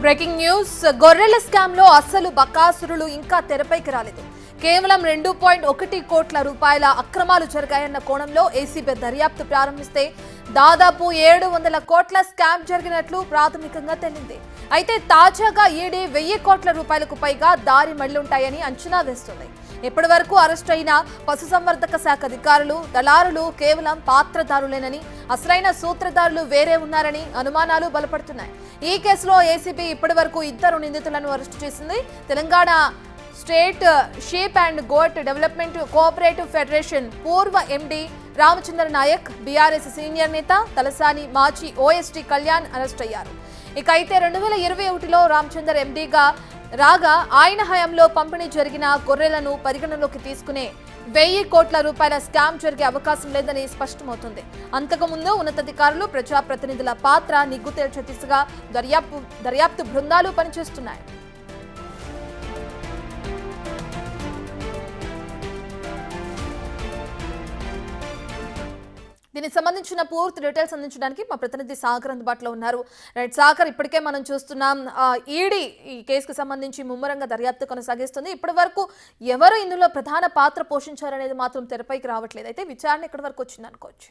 Breaking news గొర్రెల scam లో అసలు బకాసురులు ఇంకా తెరపైకి రాలేదు. కేవలం 2.1 కోట్ల రూపాయల అక్రమాలు జరిగాయన్న కోణంలో ఏసీబీ దర్యాప్తు ప్రారంభిస్తే దాదాపు 700 కోట్ల స్కామ్ జరిగినట్లు ప్రాథమికంగా తేలింది. అయితే తాజాగా ఈడీ 1000 కోట్ల రూపాయలకు పైగా దారి మళ్లుంటాయని అంచనా వేస్తుంది. ఇప్పటి వరకు అరెస్ట్ అయిన పశుసంవర్ధక శాఖ అధికారులు, దళారులు కేవలం పాత్రదారులేనని, అసలైన సూత్రధారులు వేరే ఉన్నారని అనుమానాలు బలపడుతున్నాయి. ఈ కేసులో ఏసీబీ ఇప్పటి వరకు 2 నిందితులను అరెస్టు చేసింది. Telangana state sheep and goat development cooperative federation పూర్వ MD Ramachandra Naik, BRS senior నేత తలసాని మాజీ ఓఎస్టీ కళ్యాణ్ అరెస్ట్ అయ్యారు. ఇక అయితే 2021లో రామచంద్ర ఎండీగా రాగా ఆయన హయాంలో పంపిణీ జరిగిన గొర్రెలను పరిగణలోకి తీసుకునే 1000 కోట్ల రూపాయల స్కామ్ జరిగే అవకాశం లేదని స్పష్టమవుతుంది. అంతకుముందు ఉన్నతాధికారులు, ప్రజాప్రతినిధుల పాత్ర నిగ్గు తేల్చే దిశగా దర్యాప్తు బృందాలు పనిచేస్తున్నాయి. దీనికి సంబంధించిన పూర్తి డీటెయిల్స్ అందించడానికి మా ప్రతినిధి సాగర్ అందుబాటులో ఉన్నారు. రైట్ సాగర్, ఇప్పటికే మనం చూస్తున్నాం ఈడీ ఈ కేసుకు సంబంధించి ముమ్మరంగా దర్యాప్తు కొనసాగిస్తుంది. ఇప్పటి వరకు ఎవరు ఇందులో ప్రధాన పాత్ర పోషించారనేది మాత్రం తెరపైకి రావట్లేదు. అయితే విచారణ ఇక్కడి వరకు వచ్చింది అనుకోవచ్చు.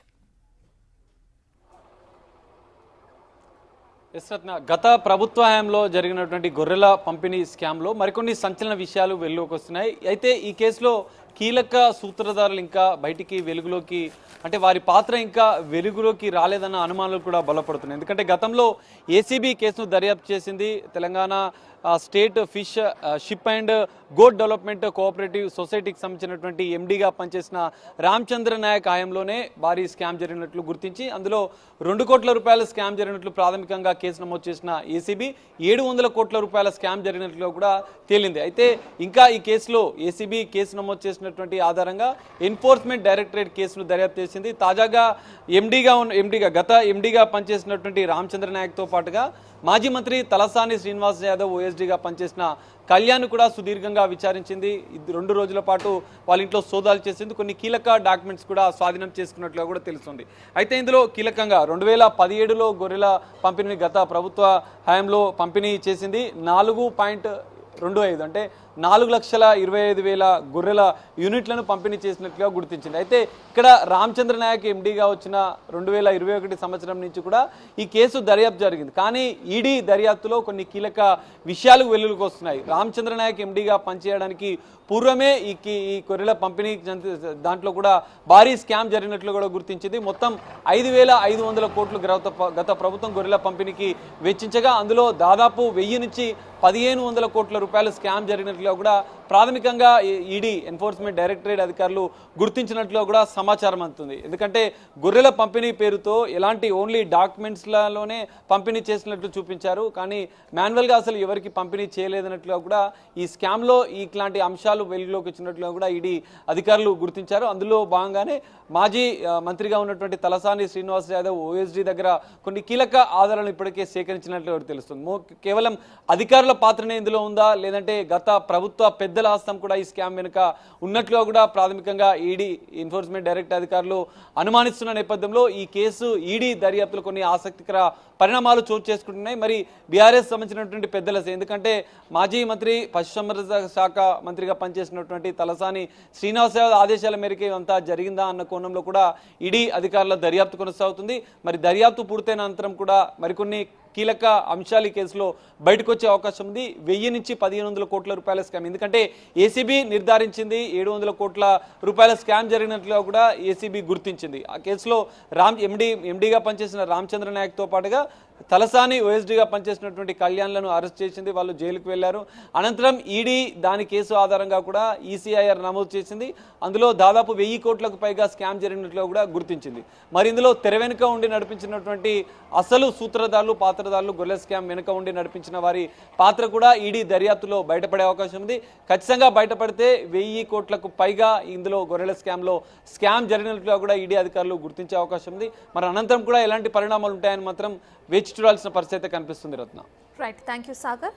గత ప్రభుత్వ హయాంలో జరిగినటువంటి గొర్రెల పంపిణీ స్కామ్లో మరికొన్ని సంచలన విషయాలు వెలుగులోకి వస్తున్నాయి. అయితే ఈ కేసులో కీలక సూత్రధారులు ఇంకా బయటికి వెలుగులోకి, అంటే వారి పాత్ర ఇంకా వెలుగులోకి రాలేదన్న అనుమానాలు కూడా బలపడుతున్నాయి. ఎందుకంటే గతంలో ఏసీబీ కేసును దర్యాప్తు చేసింది. Telangana state fish sheep and goat development cooperative సొసైటీకి సంబంధించినటువంటి ఎండీగా పనిచేసిన రామచంద్ర నాయక్ హయాంలోనే భారీ స్కామ్ జరిగినట్లు గుర్తించి అందులో 2 కోట్ల రూపాయల స్కామ్ జరిగినట్లు ప్రాథమికంగా కేసు నమోదు చేసిన ఏసీబీ 700 కోట్ల రూపాయల స్కామ్ జరిగినట్లు కూడా తేలింది. అయితే ఇంకా ఈ కేసులో ఏసీబీ కేసు నమోదు చేసినటువంటి ఆధారంగా ఎన్ఫోర్స్మెంట్ డైరెక్టరేట్ కేసును దర్యాప్తు చేసింది. తాజాగా గత ఎండీగా పనిచేసినటువంటి రామచంద్ర నాయక్తో పాటుగా మాజీ మంత్రి తలసాని శ్రీనివాస్ యాదవ్ ఓఎస్డీగా పనిచేసిన కళ్యాణ్ కూడా సుదీర్ఘంగా విచారించింది. 2 రోజుల పాటు వాళ్ళ ఇంట్లో సోదాలు చేసింది. కొన్ని కీలక డాక్యుమెంట్స్ కూడా స్వాధీనం చేసుకున్నట్లుగా కూడా తెలుస్తుంది. అయితే ఇందులో కీలకంగా 2017లో గొర్రెల పంపిణీ గత ప్రభుత్వ హయాంలో పంపిణీ చేసింది. 4.25 అంటే 4,25,000 గొర్రెల యూనిట్లను పంపిణీ చేసినట్లుగా గుర్తించింది. అయితే ఇక్కడ రామచంద్ర నాయక్ ఎండీగా వచ్చిన 2021 సంవత్సరం నుంచి కూడా ఈ కేసు దర్యాప్తు జరిగింది. కానీ ఈడీ దర్యాప్తులో కొన్ని కీలక విషయాలు వెలుగులోకి వస్తున్నాయి. రామచంద్ర నాయక్ ఎండీగా పనిచేయడానికి పూర్వమే ఈ గొర్రెల పంపిణీ దాంట్లో కూడా భారీ స్కామ్ జరిగినట్లు కూడా గుర్తించింది. మొత్తం 5,500 కోట్లు గత ప్రభుత్వం గొర్రెల పంపిణీకి వెచ్చించగా అందులో దాదాపు 1000 నుంచి 1,500 కోట్ల రూపాయల స్కామ్ జరిగినట్లుగా కూడా ప్రాథమికంగా ఈడీ ఎన్ఫోర్స్మెంట్ డైరెక్టరేట్ అధికారులు గుర్తించినట్లుగా కూడా సమాచారం అందుతుంది. ఎందుకంటే గొర్రెల పంపిణీ పేరుతో ఎలాంటి ఓన్లీ డాక్యుమెంట్స్లలోనే పంపిణీ చేసినట్లు చూపించారు. కానీ మాన్యువల్గా అసలు ఎవరికి పంపిణీ చేయలేదన్నట్లుగా కూడా ఈ స్కామ్లో ఇట్లాంటి అంశాలు వెలుగులోకి వచ్చినట్లుగా కూడా ఈడీ అధికారులు గుర్తించారు. అందులో భాగంగానే మాజీ మంత్రిగా ఉన్నటువంటి తలసాని శ్రీనివాస్ యాదవ్ ఓఎస్డీ దగ్గర కొన్ని కీలక ఆధారాలను ఇప్పటికే సేకరించినట్లు తెలుస్తుంది. కేవలం అధికారుల పాత్రనే ఇందులో ఉందా, లేదంటే గత ప్రభుత్వ పెద్దల హస్తం కూడా ఈ స్కామ్ వెనుక ఉన్నట్లుగా కూడా ప్రాథమికంగా ఈడీ ఎన్ఫోర్స్మెంట్ డైరెక్ట్ అధికారులు అనుమానిస్తున్న నేపథ్యంలో ఈ కేసు ఈడీ దర్యాప్తులో కొన్ని ఆసక్తికర పరిణామాలు చోటు చేసుకుంటున్నాయి. మరి బీఆర్ఎస్ సంబంధించినటువంటి పెద్దల, ఎందుకంటే మాజీ మంత్రి పశుసంవర్ధక శాఖ మంత్రిగా పనిచేసినటువంటి తలసాని శ్రీనివాస్ యాదవ్ ఆదేశాల మేరకు అంతా జరిగిందా అన్న కోణంలో కూడా ఈడీ అధికారుల దర్యాప్తు కొనసాగుతుంది. మరి దర్యాప్తు పూర్తయిన అనంతరం కూడా మరికొన్ని కీలక అంశాలు ఈ కేసులో బయటకు వచ్చే అవకాశం ఉంది. 1000 నుంచి 1,500 కోట్ల రూపాయల స్కామ్, ఎందుకంటే ఏసీబీ నిర్ధారించింది 700 కోట్ల రూపాయల స్కామ్ జరిగినట్లుగా కూడా ఏసీబీ గుర్తించింది. ఆ కేసులో ఎండీగా పనిచేసిన రామచంద్ర నాయక్తో పాటుగా తలసాని ఓఎస్డీగా పనిచేసినటువంటి కళ్యాణ్లను అరెస్ట్ చేసింది. వాళ్ళు జైలుకు వెళ్లారు. అనంతరం ఈడీ దాని కేసు ఆధారంగా కూడా ఈసీఐఆర్ నమోదు చేసింది. అందులో దాదాపు 1000 కోట్లకు పైగా స్కామ్ జరిగినట్లుగా కూడా గుర్తించింది. మరి ఇందులో తెర వెనుక ఉండి నడిపించినటువంటి అసలు సూత్రధారులు, పాత్రధారులు, గొర్రెల స్కామ్ వెనుక ఉండి నడిపించిన వారి పాత్ర కూడా ఈడీ దర్యాప్తులో బయటపడే అవకాశం ఉంది. ఖచ్చితంగా బయటపడితే 1000 కోట్లకు పైగా ఇందులో గొర్రెల స్కామ్ జరిగినట్లుగా కూడా ఈడీ అధికారులు గుర్తించే అవకాశం ఉంది. మరి అనంతరం కూడా ఎలాంటి పరిణామాలు ఉంటాయని మాత్రం వేచి చూడాల్సిన పరిస్థితి కనిపిస్తుంది. Ratna. Right, thank you Sagar.